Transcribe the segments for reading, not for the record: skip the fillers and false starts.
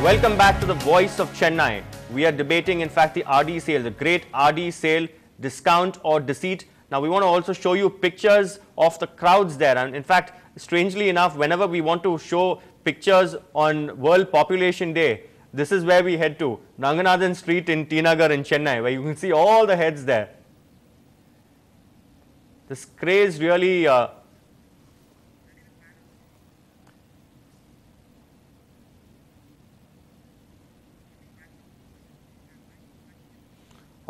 Welcome back to the Voice of Chennai. We are debating, in fact, the RD sale, the great RD sale, discount or deceit. Now, we want to also show you pictures of the crowds there. And in fact, strangely enough, whenever we want to show pictures on World Population Day, this is where we head to, Ranganathan Street in T Nagar in Chennai, where you can see all the heads there. This craze really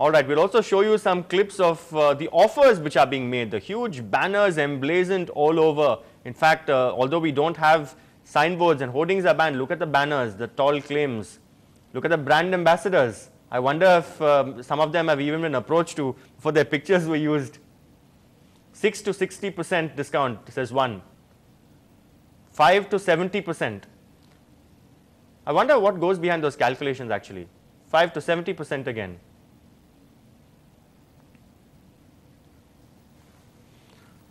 all right, we'll also show you some clips of the offers which are being made, the huge banners emblazoned all over. In fact, although we don't have signboards and hoardings are banned, look at the banners, the tall claims. Look at the brand ambassadors. I wonder if some of them have even been approached to for their pictures were used. 6 to 60% discount, says one. 5 to 70%. I wonder what goes behind those calculations actually. 5 to 70% again.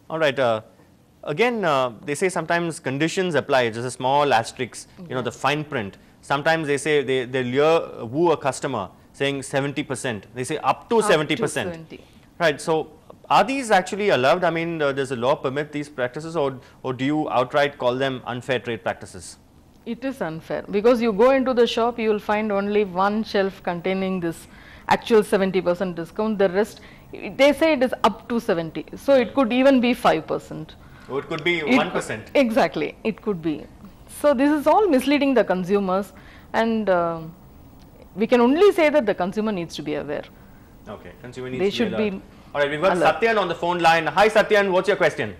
All right. Again, they say sometimes conditions apply. Just a small asterisk. You know, the fine print. Sometimes they say they woo a customer, saying 70%. They say up to 70%. Right. So, are these actually allowed? I mean, does the law permit these practices, or do you outright call them unfair trade practices? It is unfair because you go into the shop, you will find only one shelf containing this actual 70% discount. The rest, they say it is up to 70. So, it could even be 5%. So, it could be 1%. Exactly, it could be. So, this is all misleading the consumers, and we can only say that the consumer needs to be aware. Okay, consumer needs to be alert. All right, we've got Satyan on the phone line. Hi Satyan, what's your question?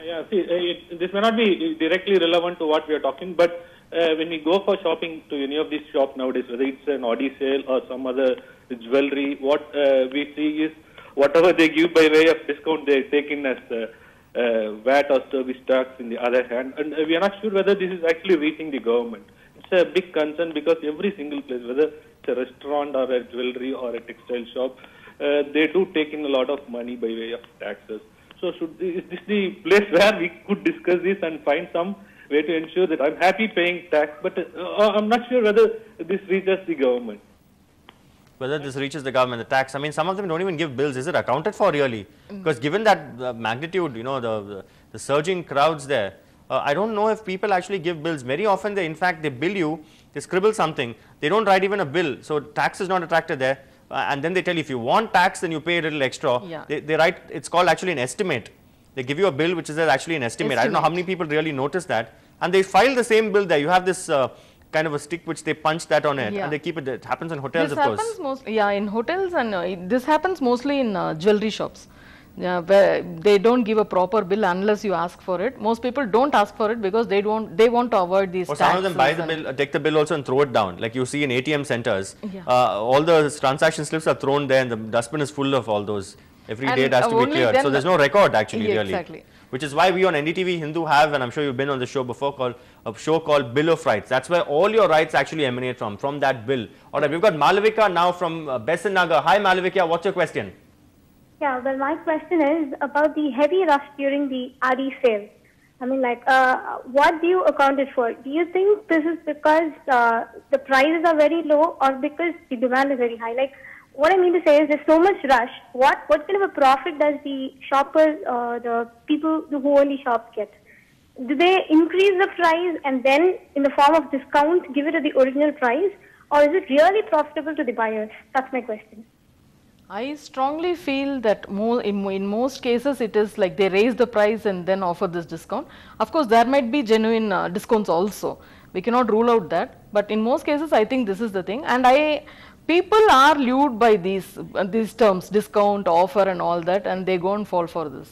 Yeah, see, this may not be directly relevant to what we are talking, but when we go for shopping to any of these shops nowadays, whether it's an Audi sale or some other jewelry, what we see is whatever they give by way of discount, they take in as VAT or service tax in the other hand, and we are not sure whether this is actually reaching the government. It's a big concern because every single place, whether it's a restaurant or a jewelry or a textile shop, they do take in a lot of money by way of taxes. So is this the place where we could discuss this and find some way to ensure that I'm happy paying tax, but I'm not sure whether this reaches the government. Whether this reaches the government, the tax, I mean, some of them don't even give bills. Is it accounted for really? Because given that magnitude, you know, the surging crowds there, I don't know if people actually give bills. Very often, in fact, they bill you, they scribble something, they don't write even a bill. So, tax is not attracted there. And then they tell you if you want tax, then you pay a little extra. Yeah. They write, it's called actually an estimate. They give you a bill which is actually an estimate. I don't know how many people really notice that. And they file the same bill there. You have this kind of a stick which they punch that on it, and they keep it. It happens in hotels, this of course. Happens mostly, yeah, in hotels, and this happens mostly in jewelry shops. Yeah, where they don't give a proper bill unless you ask for it. Most people don't ask for it because they want to avoid these taxes. Or some of them buy the bill, take the bill also and throw it down. Like you see in ATM centers, all the transaction slips are thrown there, and the dustbin is full of all those. Every day it has to be cleared. So there's no record actually, really. Exactly. Which is why we on NDTV Hindu have, and I'm sure you've been on the show before, a show called Bill of Rights. That's where all your rights actually emanate from that bill. All right, we've got Malavika now from Besan Nagar. Hi Malavika, what's your question? Yeah, well, my question is about the heavy rush during the RD sale. I mean, like, what do you account it for? Do you think this is because the prices are very low or because the demand is very high? Like, what I mean to say is there's so much rush. What kind of a profit does the shoppers, the people who own the shops get? Do they increase the price and then in the form of discount give it at the original price? Or is it really profitable to the buyers? That's my question. I strongly feel that in most cases it is like they raise the price and then offer this discount. Of course, there might be genuine discounts also. We cannot rule out that. But in most cases, I think this is the thing. And people are lured by these terms, discount, offer and all that, and they go and fall for this.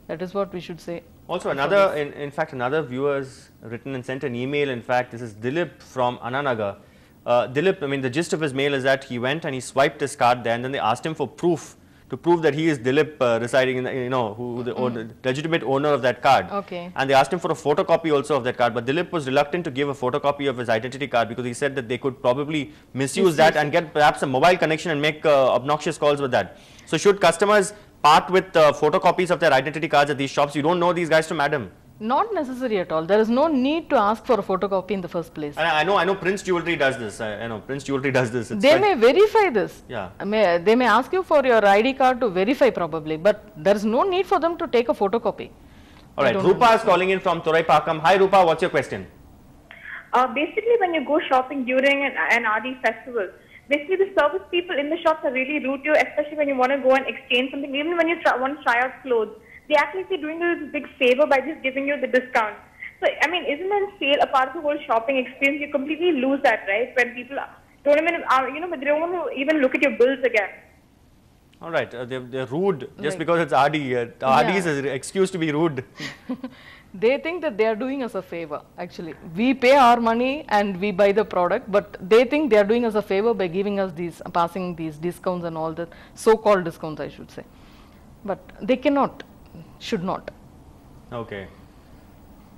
That is what we should say. Also another, in fact, another viewer has written and sent an email. In fact, this is Dilip from Ananagar. Dilip, I mean, the gist of his mail is that he went and he swiped his card there, and then they asked him for proof to prove that he is Dilip residing in the, you know, who the legitimate owner of that card. Okay. And they asked him for a photocopy also of that card, but Dilip was reluctant to give a photocopy of his identity card because he said that they could probably misuse that and get perhaps a mobile connection and make obnoxious calls with that. So should customers part with photocopies of their identity cards at these shops? You don't know these guys from Adam. Not necessary at all. There is no need to ask for a photocopy in the first place. And I know Prince Jewelry does this. I know Prince Jewelry does this. It's They quite- may verify this. Yeah. They may ask you for your ID card to verify probably, but there is no need for them to take a photocopy. All right, Rupa is calling in from Thuraipakam. Hi Rupa, what's your question? Basically, when you go shopping during an RD festival, basically the service people in the shops are really rude to you, especially when you want to go and exchange something. Even when you want to try out clothes, they act like they're doing you this big favor by just giving you the discount. So, I mean, isn't then sale a part of the whole shopping experience? You completely lose that, right? When people don't even, but they don't want to even look at your bills again. All right, they're rude just Like- because it's RD. RD is an excuse to be rude. They think that they are doing us a favor actually. We pay our money and we buy the product, but they think they are doing us a favor by giving us these, passing these discounts and all the so-called discounts I should say. But they cannot, should not. Okay.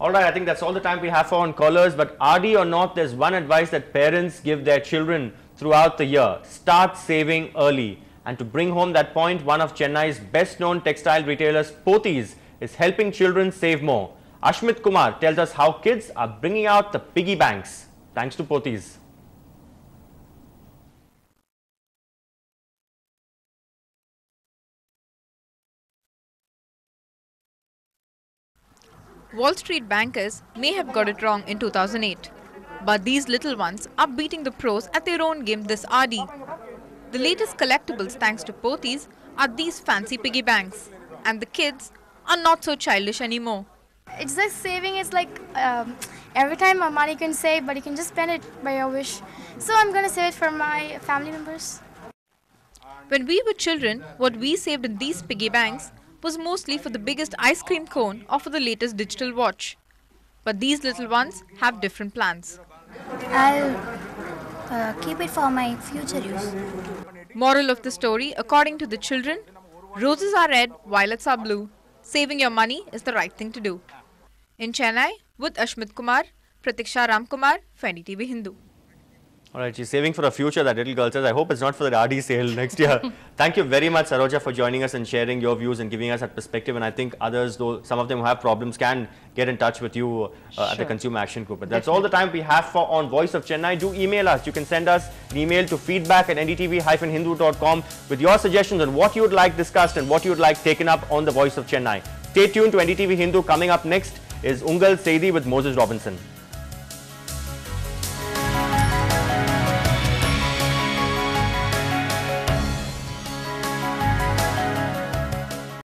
All right, I think that's all the time we have for on callers. But RD or not, there's one advice that parents give their children throughout the year. Start saving early. And to bring home that point, one of Chennai's best known textile retailers, Pothys, is helping children save more. Ashmit Kumar tells us how kids are bringing out the piggy banks thanks to Pothys. Wall Street bankers may have got it wrong in 2008, but these little ones are beating the pros at their own game this RD. The latest collectibles thanks to Pothys are these fancy piggy banks, and the kids are not so childish anymore. It's like saving. It's like every time money you can save, but you can just spend it by your wish. So I'm going to save it for my family members. When we were children, what we saved in these piggy banks was mostly for the biggest ice cream cone or for the latest digital watch. But these little ones have different plans. I'll keep it for my future use. Moral of the story, according to the children, roses are red, violets are blue. Saving your money is the right thing to do. In Chennai, with Ashmit Kumar, Pratiksha Ramkumar, Fendi TV Hindu. All right, she's saving for a future, that little girl says. I hope it's not for the RD sale next year. Thank you very much, Saroja, for joining us and sharing your views and giving us that perspective. And I think others, though some of them who have problems, can get in touch with you at the Consumer Action Group. But that's all the time we have for On Voice of Chennai. Do email us. You can send us an email to feedback@ndtv-hindu.com with your suggestions on what you would like discussed and what you would like taken up on The Voice of Chennai. Stay tuned to NDTV Hindu. Coming up next is Ungal Seidi with Moses Robinson.